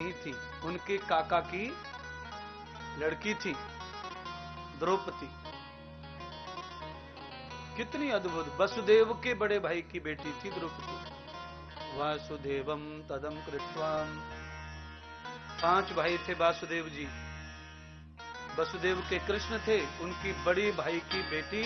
नहीं थी, उनके काका की लड़की थी द्रौपदी। कितनी अद्भुत, वसुदेव के बड़े भाई की बेटी थी द्रौपदी। वासुदेवम तदम कृत्वा, 5 भाई थे वासुदेव जी। वसुदेव के कृष्ण थे, उनकी बड़ी भाई की बेटी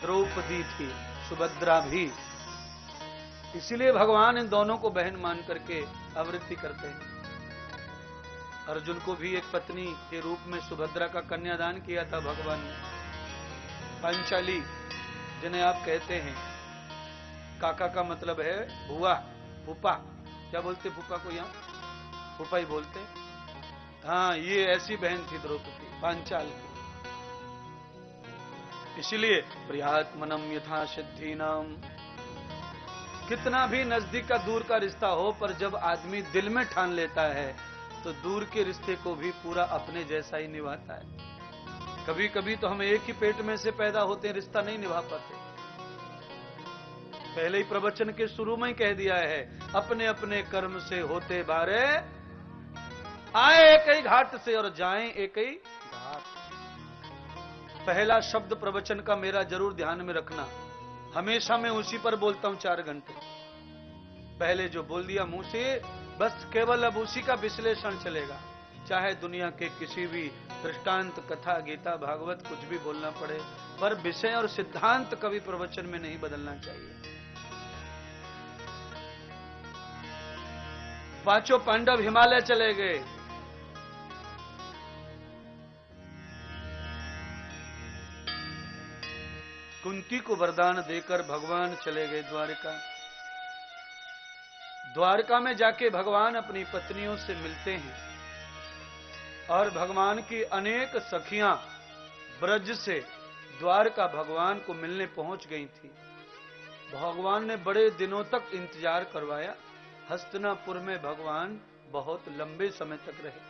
द्रौपदी थी, सुभद्रा भी। इसीलिए भगवान इन दोनों को बहन मान करके आवृत्ति करते हैं। अर्जुन को भी एक पत्नी के रूप में सुभद्रा का कन्यादान किया था भगवान ने। पांचाली जिन्हें आप कहते हैं, काका का मतलब है बुआ, फूफा। क्या बोलते फूफा को? यहाँ फूफा ही बोलते। हाँ, ये ऐसी बहन थी द्रौपदी, पांचाल की। इसलिए प्रियात्मनम यथा सिद्धि नाम, कितना भी नजदीक का दूर का रिश्ता हो, पर जब आदमी दिल में ठान लेता है तो दूर के रिश्ते को भी पूरा अपने जैसा ही निभाता है। कभी कभी तो हम एक ही पेट में से पैदा होते हैं, रिश्ता नहीं निभा पाते। पहले ही प्रवचन के शुरू में ही कह दिया है, अपने अपने कर्म से होते बारे, आए एक ही घाट से और जाएं एक ही घाट। पहला शब्द प्रवचन का मेरा जरूर ध्यान में रखना। हमेशा मैं उसी पर बोलता हूं 4 घंटे। पहले जो बोल दिया मुंह से, बस केवल अब उसी का विश्लेषण चलेगा। चाहे दुनिया के किसी भी दृष्टांत, कथा, गीता, भागवत कुछ भी बोलना पड़े, पर विषय और सिद्धांत कभी प्रवचन में नहीं बदलना चाहिए। 5 पांडव हिमालय चले गए। कुंती को वरदान देकर भगवान चले गए द्वारिका। द्वारका में जाके भगवान अपनी पत्नियों से मिलते हैं और भगवान की अनेक सखियां ब्रज से द्वारका भगवान को मिलने पहुंच गई थी। भगवान ने बड़े दिनों तक इंतजार करवाया। हस्तिनापुर में भगवान बहुत लंबे समय तक रहे।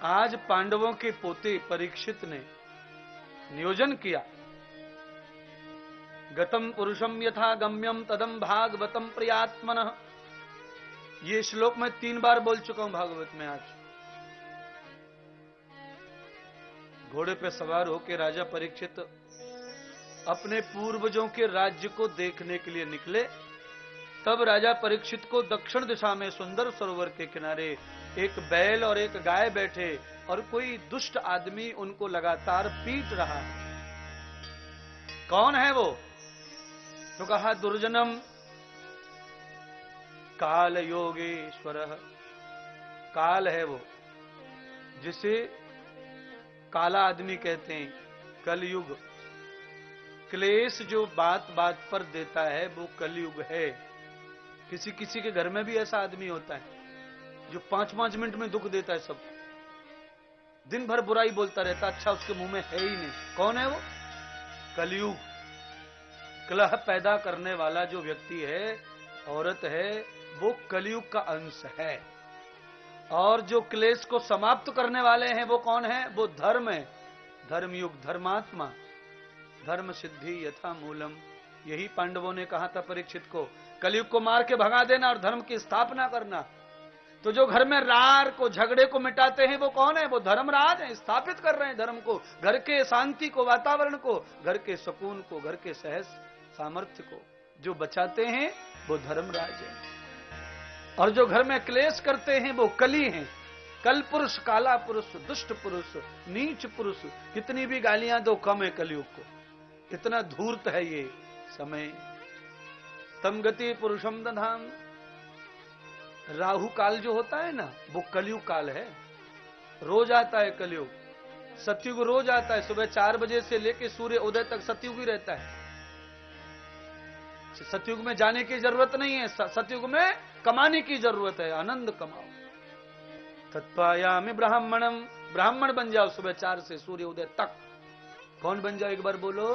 आज पांडवों के पोते परीक्षित ने नियोजन किया, गतम पुरुषम यथा गम्यम तदम भागवतम प्रियात्मनः। ये श्लोक मैं 3 बार बोल चुका हूं भागवत में। आज घोड़े पे सवार होकर राजा परीक्षित अपने पूर्वजों के राज्य को देखने के लिए निकले। तब राजा परीक्षित को दक्षिण दिशा में सुंदर सरोवर के किनारे एक बैल और एक गाय बैठे और कोई दुष्ट आदमी उनको लगातार पीट रहा है। कौन है वो? तो कहा दुर्जनम काल योगेश्वर। काल है वो, जिसे काला आदमी कहते हैं। कलयुग, क्लेश जो बात बात पर देता है वो कलयुग है। किसी किसी के घर में भी ऐसा आदमी होता है जो 5-5 मिनट में दुख देता है सब, दिन भर बुराई बोलता रहता, अच्छा उसके मुंह में है ही नहीं। कौन है वो? कलयुग। कलह पैदा करने वाला जो व्यक्ति है, औरत है, वो कलयुग का अंश है। और जो क्लेश को समाप्त करने वाले हैं वो कौन है? वो धर्म है। धर्मयुग, धर्मात्मा, धर्म सिद्धि यथा मूलम। यही पांडवों ने कहा था परीक्षित को, कलयुग को मार के भगा देना और धर्म की स्थापना करना। तो जो घर में रार को, झगड़े को मिटाते हैं वो कौन है? वो धर्मराज हैं, स्थापित कर रहे हैं धर्म को, घर के शांति को, वातावरण को, घर के सुकून को, घर के सहज सामर्थ्य को जो बचाते हैं वो धर्मराज है। और जो घर में क्लेश करते हैं वो कली हैं। कल पुरुष, काला पुरुष, दुष्ट पुरुष, नीच पुरुष। कितनी भी गालियां दो कम है कलयुग को, कितना धूर्त है ये समय। तम गति पुरुषम दधाम। राहु काल जो होता है ना, वो कलयुग काल है। रोज आता है कलयुग। सतयुग रोज आता है, सुबह 4 बजे से लेकर सूर्य उदय तक सतयुग ही रहता है। सतयुग में जाने की जरूरत नहीं है, सतयुग में कमाने की जरूरत है। आनंद कमाओ। तत्पायामि ब्राह्मणम। ब्राह्मण बन जाओ सुबह 4 से सूर्य उदय तक। कौन बन जाओ? एक बार बोलो।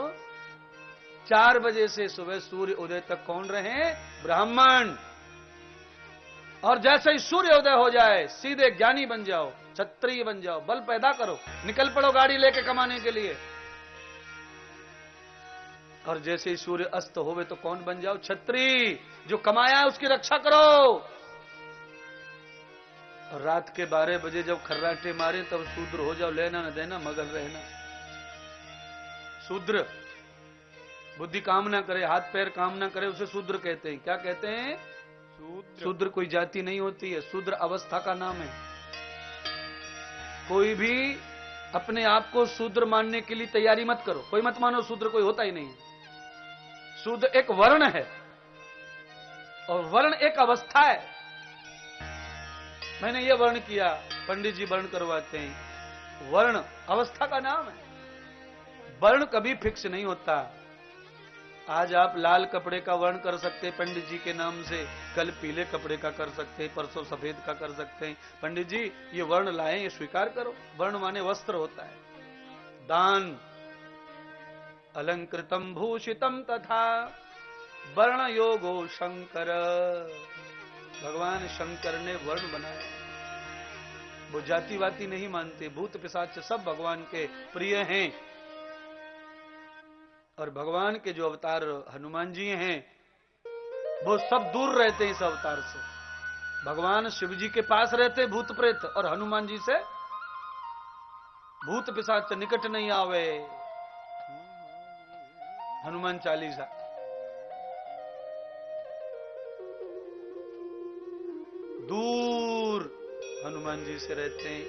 4 बजे से सुबह सूर्य उदय तक कौन रहे? ब्राह्मण। और जैसे ही सूर्य उदय हो जाए सीधे ज्ञानी बन जाओ, क्षत्रिय बन जाओ, बल पैदा करो, निकल पड़ो गाड़ी लेके कमाने के लिए। और जैसे ही सूर्य अस्त होवे तो कौन बन जाओ? क्षत्रिय। जो कमाया है उसकी रक्षा करो, और रात के 12 बजे जब खर्राटे मारे तब शूद्र हो जाओ, लेना न देना मगन रहना। शूद्र बुद्धि काम ना करे, हाथ पैर काम ना करे, उसे शूद्र कहते हैं। क्या कहते हैं? शूद्र कोई जाति नहीं होती है, शूद्र अवस्था का नाम है। कोई भी अपने आप को शूद्र मानने के लिए तैयारी मत करो, कोई मत मानो शूद्र, कोई होता ही नहीं। शूद्र एक वर्ण है और वर्ण एक अवस्था है। मैंने ये वर्ण किया, पंडित जी वर्ण करवाते हैं। वर्ण अवस्था का नाम है, वर्ण कभी फिक्स नहीं होता। आज आप लाल कपड़े का वर्ण कर सकते हैं पंडित जी के नाम से, कल पीले कपड़े का कर सकते हैं, परसों सफेद का कर सकते हैं। पंडित जी ये वर्ण लाए, ये स्वीकार करो। वर्ण माने वस्त्र होता है। दान अलंकृतम भूषितम तथा वर्ण योगो शंकर। भगवान शंकर ने वर्ण बनाया। वो जातिवाती नहीं मानते, भूत पिशाच सब भगवान के प्रिय हैं। और भगवान के जो अवतार हनुमान जी हैं वो सब दूर रहते हैं इस अवतार से। भगवान शिव जी के पास रहते भूत प्रेत, और हनुमान जी से भूत पिशाच निकट नहीं आवे। हनुमान चालीसा। दूर हनुमान जी से रहते हैं।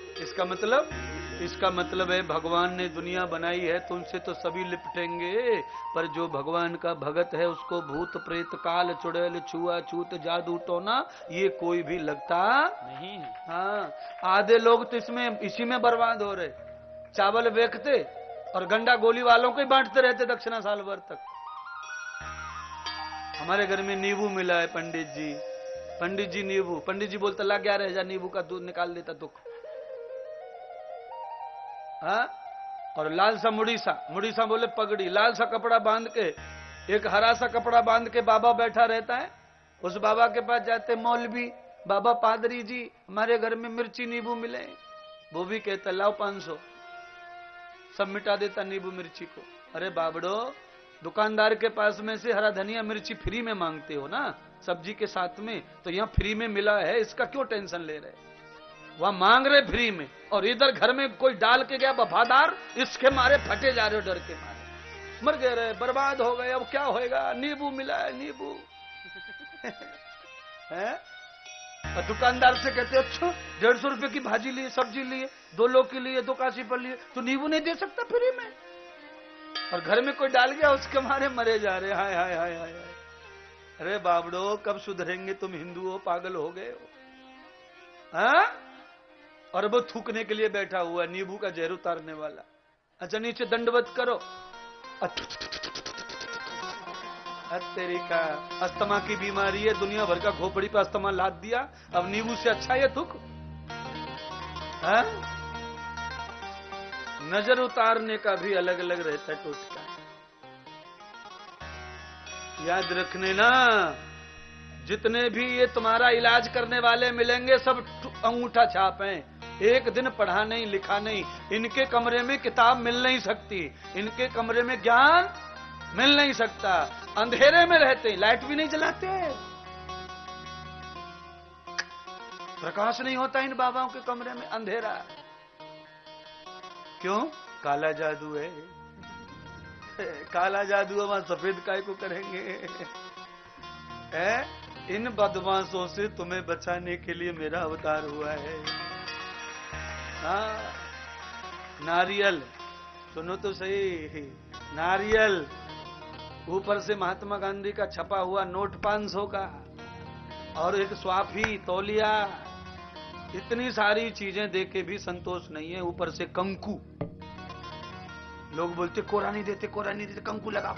इसका मतलब है भगवान ने दुनिया बनाई है तो उनसे तो सभी लिपटेंगे, पर जो भगवान का भगत है उसको भूत प्रेत काल चुड़ैल छुआछूत जादू टोना ये कोई भी लगता नहीं है। हाँ, आधे लोग तो इसी में बर्बाद हो रहे। चावल बेचते और गंडा गोली वालों को ही बांटते रहते दक्षिणा साल भर तक। हमारे घर में नींबू मिला है पंडित जी नींबू। पंडित जी बोलते ला 11,000 नींबू का दूध निकाल देता दुख। हाँ, और लाल सा मुड़ीसा बोले पगड़ी, लाल सा कपड़ा बांध के, एक हरा सा कपड़ा बांध के बाबा बैठा रहता है। उस बाबा के पास जाते मौलवी, बाबा पादरी जी हमारे घर में मिर्ची नींबू मिले। वो भी कहता लाओ 500, सब मिटा देता नींबू मिर्ची को। अरे बाबड़ो, दुकानदार के पास में से हरा धनिया मिर्ची फ्री में मांगते हो ना सब्जी के साथ में, तो यहाँ फ्री में मिला है, इसका क्यों टेंशन ले रहे? वहां मांग रहे फ्री में, और इधर घर में कोई डाल के गया वफादार, इसके मारे फटे जा रहे हो डर के मारे। मर गए रहे, बर्बाद हो गए, अब क्या होएगा? नींबू मिला है, नींबू है? और दुकानदार से कहते अच्छा 150 रुपए की भाजी लिए, सब्जी लिए, 2 लोग के लिए, 2 काशी पर लिए, तो नींबू नहीं दे सकता फ्री में? और घर में कोई डाल गया, उसके मारे मरे जा रहे। हाय हाय हाय हाय। अरे बाबड़ो, कब सुधरेंगे तुम? हिंदू हो, पागल हो गए हो? हाँ? और वो थूकने के लिए बैठा हुआ, नींबू का जहर उतारने वाला। अच्छा नीचे दंडवत करो। तेरी का अस्थमा की बीमारी है, दुनिया भर का खोपड़ी पे अस्थमा लाद दिया, अब नींबू से अच्छा है थूक? हाँ? नजर उतारने का भी अलग अलग रहता है टोटका। याद रखने ना, जितने भी ये तुम्हारा इलाज करने वाले मिलेंगे सब अंगूठा छाप हैं। एक दिन पढ़ा नहीं लिखा नहीं, इनके कमरे में किताब मिल नहीं सकती, इनके कमरे में ज्ञान मिल नहीं सकता। अंधेरे में रहते हैं, लाइट भी नहीं जलाते, प्रकाश नहीं होता इन बाबाओं के कमरे में, अंधेरा। क्यों? काला जादू है। काला जादू हम सफेद काय को करेंगे? इन बदमाशों से तुम्हें बचाने के लिए मेरा अवतार हुआ है। हाँ, नारियल सुनो तो सही, नारियल, ऊपर से महात्मा गांधी का छपा हुआ नोट 500 का, और एक स्वाफी तौलिया, इतनी सारी चीजें देके भी संतोष नहीं है। ऊपर से कंकु, लोग बोलते कोरा नहीं देते, कंकु लगा,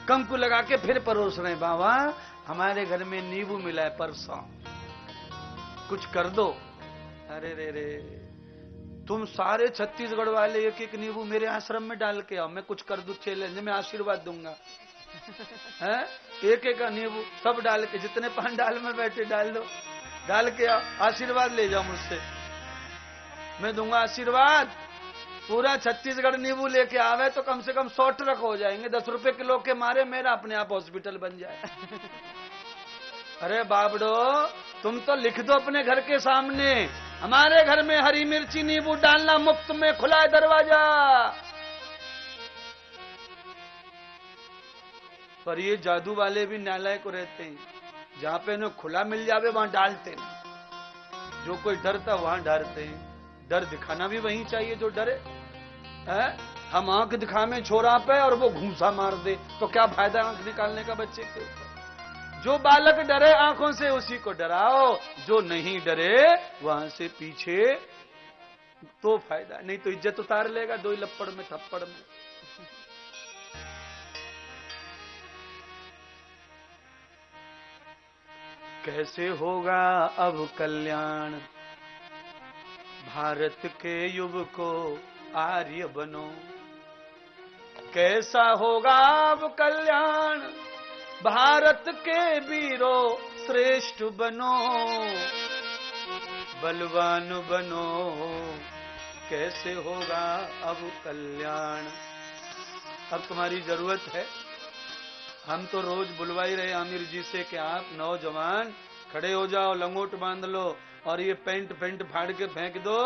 कंकु लगा के फिर परोस रहे। बाबा हमारे घर में नींबू मिला है परसों, कुछ कर दो। अरे रे, तुम सारे छत्तीसगढ़ वाले एक एक नींबू मेरे आश्रम में डाल के आओ, मैं कुछ कर दूं, चैलेंज में आशीर्वाद दूंगा। है? एक एक नींबू सब डाल के, जितने पान डाल में बैठे डाल दो, डाल के आओ, आशीर्वाद ले जाओ मुझसे, मैं दूंगा आशीर्वाद। पूरा छत्तीसगढ़ नींबू लेके आवे तो कम से कम 100 ट्रक हो जाएंगे, 10 रुपए किलो के मारे मेरा अपने आप हॉस्पिटल बन जाए। अरे बाबड़ो, तुम तो लिख दो अपने घर के सामने, हमारे घर में हरी मिर्ची नींबू डालना मुफ्त में, खुला है दरवाजा। पर ये जादू वाले भी नालायक को रहते हैं, जहां पे इन्हें खुला मिल जावे वहां डालते नहीं। जो कोई डरता वहां डरते हैं। डर दिखाना भी वहीं चाहिए जो डरे है? हम आंख दिखावे छोरा पे और वो घूंसा मार दे, तो क्या फायदा आंख निकालने का बच्चे के ऊपर। जो बालक डरे आंखों से उसी को डराओ, जो नहीं डरे वहां से पीछे तो फायदा नहीं, तो इज्जत उतार लेगा दो ही लपड़ में थप्पड़ में। कैसे होगा अब कल्याण, भारत के युग को आर्य बनो। कैसा होगा अब कल्याण, भारत के वीरों श्रेष्ठ बनो। बलवान बनो, कैसे होगा अब कल्याण। अब तुम्हारी जरूरत है। हम तो रोज बुलवा ही रहे आमिर जी से कि आप नौजवान खड़े हो जाओ, लंगोट बांध लो और ये पेंट फाड़ के फेंक दो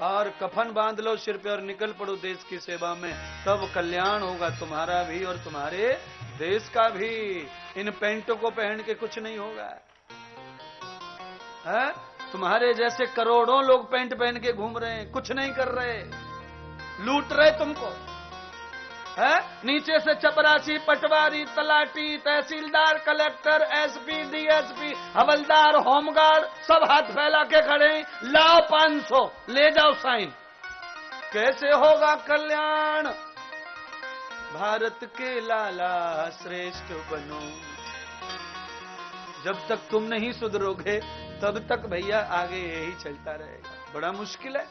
और कफन बांध लो सिर पे और निकल पड़ो देश की सेवा में, तब कल्याण होगा तुम्हारा भी और तुम्हारे देश का भी। इन पेंटों को पहन के कुछ नहीं होगा है? तुम्हारे जैसे करोड़ों लोग पेंट पहन के घूम रहे हैं, कुछ नहीं कर रहे, लूट रहे तुमको है? नीचे से चपरासी, पटवारी, तलाटी, तहसीलदार, कलेक्टर, एसपी, डीएसपी, हवलदार, होमगार्ड सब हाथ फैला के खड़े हैं, लाओ 500 ले जाओ साइन। कैसे होगा कल्याण, भारत के लाला श्रेष्ठ बनो। जब तक तुम नहीं सुधरोगे तब तक भैया आगे यही चलता रहेगा, बड़ा मुश्किल है।